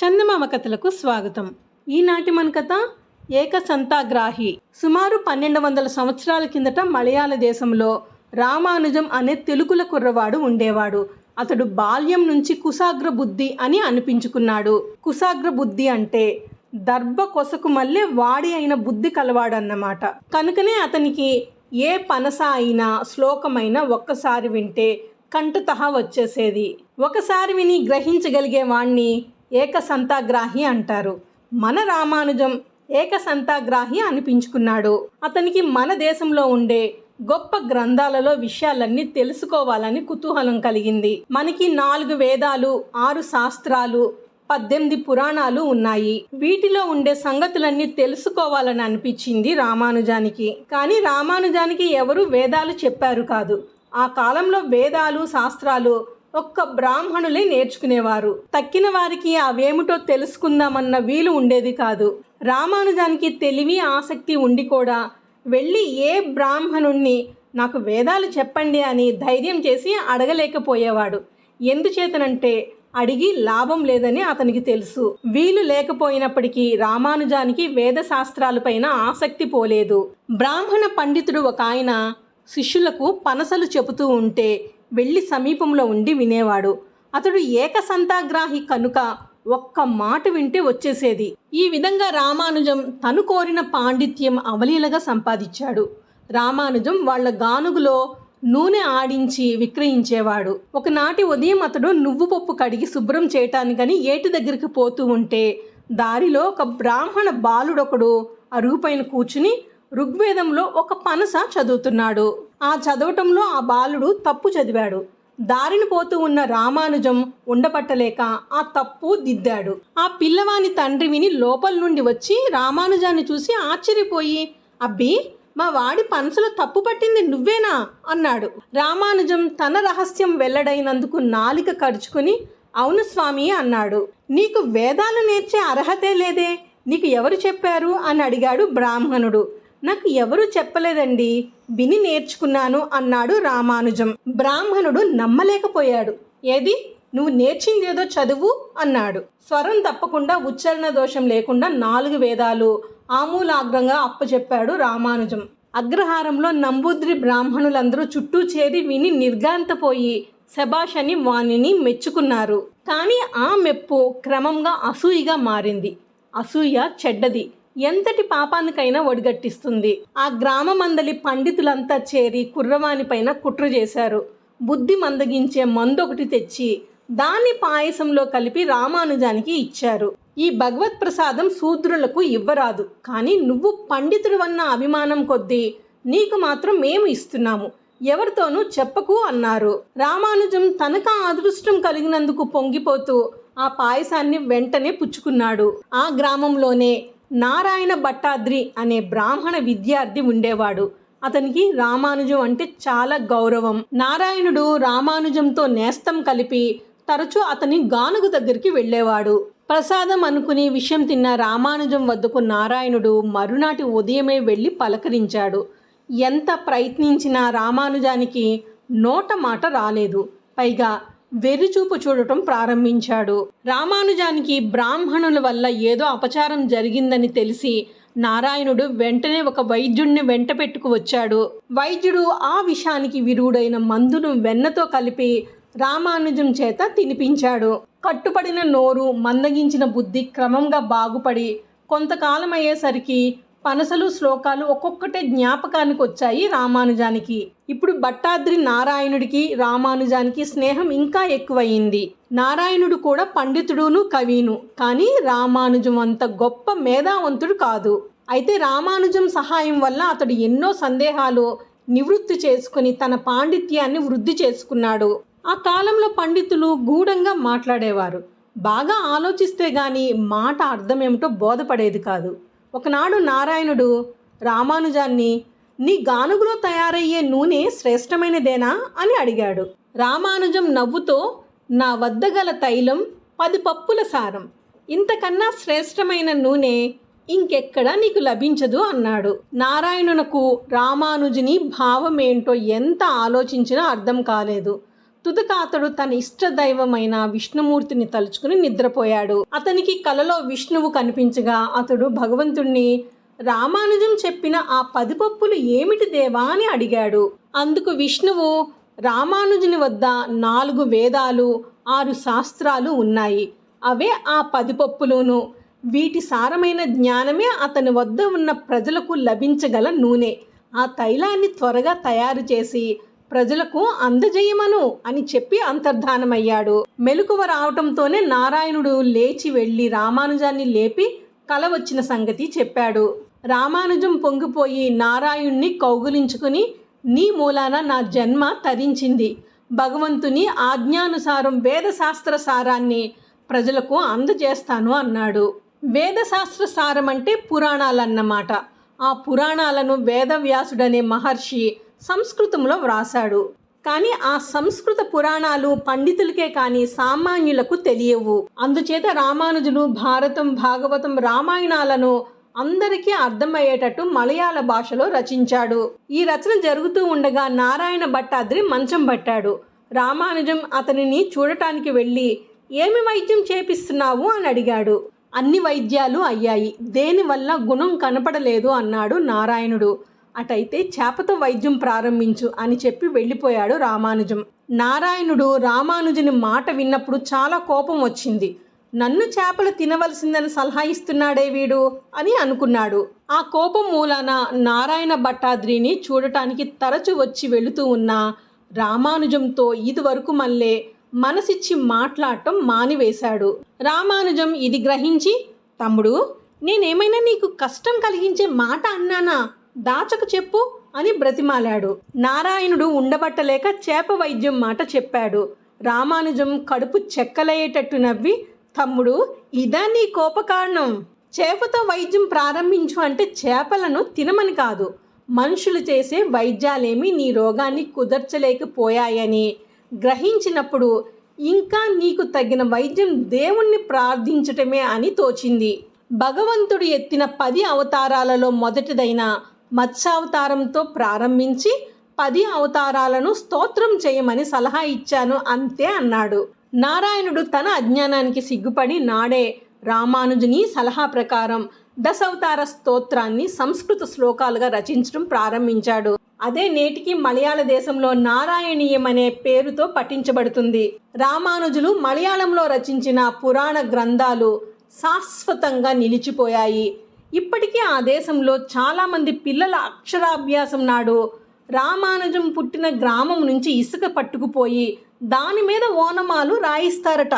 చందమామ కథలకు స్వాగతం. ఈనాటి మన కథ ఏకసంతాగ్రాహి. సుమారు 1200 సంవత్సరాల కిందట మలయాళ దేశంలో రామానుజం అనే తెలుగుల కుర్రవాడు ఉండేవాడు. అతడు బాల్యం నుంచి కుశాగ్ర బుద్ధి అని అనిపించుకున్నాడు. కుశాగ్ర బుద్ధి అంటే దర్భ కొసకు మళ్ళీ వాడి అయిన బుద్ధి కలవాడన్నమాట. కనుకనే అతనికి ఏ పనస అయినా శ్లోకమైనా ఒక్కసారి వింటే కంఠతః వచ్చేసేది. ఒకసారి విని గ్రహించగలిగే వాణ్ణి ఏకసంతాగ్రాహి అంటారు. మన రామానుజం ఏకసంతాగ్రాహి అనిపించుకున్నాడు. అతనికి మన దేశంలో ఉండే గొప్ప గ్రంథాలలో విషయాలన్నీ తెలుసుకోవాలని కుతూహలం కలిగింది. మనకి 4 వేదాలు, 6 శాస్త్రాలు, 18 పురాణాలు ఉన్నాయి. వీటిలో ఉండే సంగతులన్నీ తెలుసుకోవాలని అనిపించింది రామానుజానికి. కానీ రామానుజానికి ఎవరు వేదాలు చెప్పారు కాదు. ఆ కాలంలో వేదాలు, శాస్త్రాలు ఒక్క బ్రాహ్మణులే నేర్చుకునేవారు. తక్కిన వారికి అవేమిటో తెలుసుకుందామన్న వీలు ఉండేది కాదు. రామానుజానికి తెలివి, ఆసక్తి ఉండి కూడా వెళ్ళి ఏ బ్రాహ్మణుణ్ణి నాకు వేదాలు చెప్పండి అని ధైర్యం చేసి అడగలేకపోయేవాడు. ఎందుచేతనంటే అడిగి లాభం లేదని అతనికి తెలుసు. వీలు లేకపోయినప్పటికీ రామానుజానికి వేద శాస్త్రాలపైన ఆసక్తి పోలేదు. బ్రాహ్మణ పండితుడు ఒక ఆయన శిష్యులకు పనసలు చెబుతూ ఉంటే వెళ్ళి సమీపంలో ఉండి వినేవాడు. అతడు ఏకసంతాగ్రాహి కనుక ఒక్క మాట వింటే వచ్చేసేది. ఈ విధంగా రామానుజం తను కోరిన పాండిత్యం అవలీలగా సంపాదించాడు. రామానుజం వాళ్ళ గానుగులో నూనె ఆడించి విక్రయించేవాడు. ఒకనాటి ఉదయం అతడు నువ్వు పప్పు కడిగి శుభ్రం చేయటానికని ఏటి దగ్గరికి పోతూ ఉంటే దారిలో ఒక బ్రాహ్మణ బాలుడొకడు అరుగుపైన కూర్చుని ఋగ్వేదంలో ఒక పనస చదువుతున్నాడు. ఆ చదవటంలో ఆ బాలుడు తప్పు చదివాడు. దారిని పోతూ ఉన్న రామానుజం ఉండబట్టలేక ఆ తప్పు దిద్దాడు. ఆ పిల్లవాని తండ్రి విని లోపల నుండి వచ్చి రామానుజాన్ని చూసి ఆశ్చర్యపోయి, అబ్బి, మా వాడి పనసలో తప్పు పట్టింది నువ్వేనా అన్నాడు. రామానుజం తన రహస్యం వెల్లడైనందుకు నాలిక కరుచుకుని, అవును స్వామి అన్నాడు. నీకు వేదాలు నేర్చే అర్హతే లేదే, నీకు ఎవరు చెప్పారు అని అడిగాడు బ్రాహ్మణుడు. నాకు ఎవరూ చెప్పలేదండి, విని నేర్చుకున్నాను అన్నాడు రామానుజం. బ్రాహ్మణుడు నమ్మలేకపోయాడు. ఏది, నువ్వు నేర్చిందేదో చదువు అన్నాడు. స్వరం తప్పకుండా, ఉచ్చారణ దోషం లేకుండా 4 వేదాలు ఆమూలాగ్రంగా అప్పచెప్పాడు రామానుజం. అగ్రహారంలో నంబూద్రి బ్రాహ్మణులందరూ చుట్టూ చేరి విని నిర్ఘాంతపోయి శభాష్ అని వాణిని మెచ్చుకున్నారు. కానీ ఆ మెప్పు క్రమంగా అసూయగా మారింది. అసూయ చెడ్డది, ఎంతటి పాపానికైనా ఒడిగట్టిస్తుంది. ఆ గ్రామమందలి పండితులంతా చేరి కుర్రవాని పైన కుట్ర చేశారు. బుద్ధి మందగించే మందొకటి తెచ్చి దాన్ని పాయసంలో కలిపి రామానుజానికి ఇచ్చారు. ఈ భగవత్ ప్రసాదం శూద్రులకు ఇవ్వరాదు, కానీ నువ్వు పండితుడివన్న అభిమానం కొద్దీ నీకు మాత్రం మేము ఇస్తున్నాము, ఎవరితోనూ చెప్పకు అన్నారు. రామానుజం తనకు అదృష్టం కలిగినందుకు పొంగిపోతూ ఆ పాయసాన్ని వెంటనే పుచ్చుకున్నాడు. ఆ గ్రామంలోనే నారాయణ భట్టాద్రి అనే బ్రాహ్మణ విద్యార్థి ఉండేవాడు. అతనికి రామానుజం అంటే చాలా గౌరవం. నారాయణుడు రామానుజంతో నేస్తం కలిపి తరచూ అతని గానుగు దగ్గరికి వెళ్ళేవాడు. ప్రసాదం అనుకుని విషయం తిన్న రామానుజం వద్దకు నారాయణుడు మరునాటి ఉదయమే వెళ్ళి పలకరించాడు. ఎంత ప్రయత్నించినా రామానుజానికి నోట మాట రాలేదు. పైగా వెర్రిచూపు చూడటం ప్రారంభించాడు. రామానుజానికి బ్రాహ్మణుల వల్ల ఏదో అపచారం జరిగిందని తెలిసి నారాయణుడు వెంటనే ఒక వైద్యుడిని వెంట పెట్టుకు వచ్చాడు. వైద్యుడు ఆ విషానికి విరుడైన మందును వెన్నతో కలిపి రామానుజం చేత తినిపించాడు. కట్టుపడిన నోరు, మందగించిన బుద్ధి క్రమంగా బాగుపడి కొంతకాలం అయ్యేసరికి పనసలు, శ్లోకాలు ఒక్కొక్కటే జ్ఞాపకానికి వచ్చాయి రామానుజానికి. ఇప్పుడు భట్టాద్రి నారాయణుడికి రామానుజానికి స్నేహం ఇంకా ఎక్కువయింది. నారాయణుడు కూడా పండితుడును, కవిను, కానీ రామానుజం అంత గొప్ప మేధావంతుడు కాదు. అయితే రామానుజం సహాయం వల్ల అతడు ఎన్నో సందేహాలు నివృత్తి చేసుకుని తన పాండిత్యాన్ని వృద్ధి చేసుకున్నాడు. ఆ కాలంలో పండితులు గూఢంగా మాట్లాడేవారు. బాగా ఆలోచిస్తే గాని మాట అర్థమేమిటో బోధపడేది కాదు. ఒకనాడు నారాయణుడు రామానుజాన్ని, నీ గానుగులో తయారయ్యే నూనె శ్రేష్టమైనదేనా అని అడిగాడు. రామానుజం నవ్వుతో, నా వద్ద గల తైలం 10 పప్పుల సారం, ఇంతకన్నా శ్రేష్టమైన నూనె ఇంకెక్కడా నీకు లభించదు అన్నాడు. నారాయణునకు రామానుజుని భావం ఏంటో ఎంత ఆలోచించినా అర్థం కాలేదు. తుదక అతడు తన ఇష్టదైవమైన విష్ణుమూర్తిని తలుచుకుని నిద్రపోయాడు. అతనికి కలలో విష్ణువు కనిపించగా అతడు భగవంతుణ్ణి రామానుజం చెప్పిన ఆ 10 పప్పులు ఏమిటి దేవా అని అడిగాడు. అందుకు విష్ణువు, రామానుజుని వద్ద 4 వేదాలు 6 శాస్త్రాలు ఉన్నాయి. అవే ఆ 10 పప్పులును. వీటి సారమైన జ్ఞానమే అతని వద్ద ఉన్న ప్రజలకు లభించగల నూనె. ఆ తైలాన్ని త్వరగా తయారు చేసి ప్రజలకు అందజేయమను అని చెప్పి అంతర్ధానమయ్యాడు. మెలకువ రావటంతోనే నారాయణుడు లేచి వెళ్ళి రామానుజాన్ని లేపి కల వచ్చిన సంగతి చెప్పాడు. రామానుజం పొంగిపోయి నారాయణ్ణి కౌగిలించుకుని, నీ మూలాన నా జన్మ తరించింది. భగవంతుని ఆజ్ఞానుసారం వేదశాస్త్ర సారాన్ని ప్రజలకు అందజేస్తాను అన్నాడు. వేదశాస్త్ర సారం అంటే పురాణాలన్నమాట. ఆ పురాణాలను వేదవ్యాసుడనే మహర్షి సంస్కృతంలో వ్రాసాడు. కానీ ఆ సంస్కృత పురాణాలు పండితులకే కానీ సామాన్యులకు తెలియవు. అందుచేత రామానుజులు భారతం, భాగవతం, రామాయణాలను అందరికీ అర్థమయ్యేటట్టు మలయాళ భాషలో రచించాడు. ఈ రచన జరుగుతూ ఉండగా నారాయణ భట్టాద్రి మంచం పట్టాడు. రామానుజం అతనిని చూడటానికి వెళ్ళి, ఏమి వైద్యం చేపిస్తున్నావు అని అడిగాడు. అన్ని వైద్యాలు అయ్యాయి, దేనివల్ల గుణం కనపడలేదు అన్నాడు నారాయణుడు. అటైతే చేపతో వైద్యం ప్రారంభించు అని చెప్పి వెళ్ళిపోయాడు రామానుజం. నారాయణుడు రామానుజుని మాట విన్నప్పుడు చాలా కోపం వచ్చింది. నన్ను చేపలు తినవలసిందని సలహా ఇస్తున్నాడే వీడు అని అనుకున్నాడు. ఆ కోపం మూలాన నారాయణ భట్టాద్రిని చూడటానికి తరచు వచ్చి వెళుతూ ఉన్న రామానుజంతో ఇదివరకు మళ్ళీ మనసిచ్చి మాట్లాడటం మానివేశాడు. రామానుజం ఇది గ్రహించి, తమ్ముడు, నేనేమైనా నీకు కష్టం కలిగించే మాట అన్నానా? దాచకు చెప్పు అని బ్రతిమాలాడు. నారాయణుడు ఉండబట్టలేక చేప వైద్యం మాట చెప్పాడు. రామానుజం కడుపు చెక్కలయ్యేటట్టు నవ్వి, తమ్ముడు, ఇదా నీ కోపకారణం? చేపతో వైద్యం ప్రారంభించు అంటే చేపలను తినమని కాదు, మనుషులు చేసే వైద్యాలేమి నీ రోగాన్ని కుదర్చలేకపోయాయని గ్రహించినప్పుడు ఇంకా నీకు తగిన వైద్యం దేవుణ్ణి ప్రార్థించటమే అని తోచింది. భగవంతుడు ఎత్తిన 10 అవతారాలలో మొదటిదైన మత్స్యావతారంతో ప్రారంభించి 10 అవతారాలను స్తోత్రం చేయమని సలహా ఇచ్చాను అంతే అన్నాడు. నారాయణుడు తన అజ్ఞానానికి సిగ్గుపడి నాడే రామానుజుని సలహా ప్రకారం 10 అవతార స్తోత్రాన్ని సంస్కృత శ్లోకాలుగా రచించడం ప్రారంభించాడు. అదే నేటికి మలయాళ దేశంలో నారాయణీయం అనే పేరుతో పఠించబడుతుంది. రామానుజులు మలయాళంలో రచించిన పురాణ గ్రంథాలు శాశ్వతంగా నిలిచిపోయాయి. ఇప్పటికీ ఆ దేశంలో చాలామంది పిల్లల అక్షరాభ్యాసం నాడు రామానుజం పుట్టిన గ్రామం నుంచి ఇసుక పట్టుకుపోయి దాని మీద ఓనమాలు రాయిస్తారట.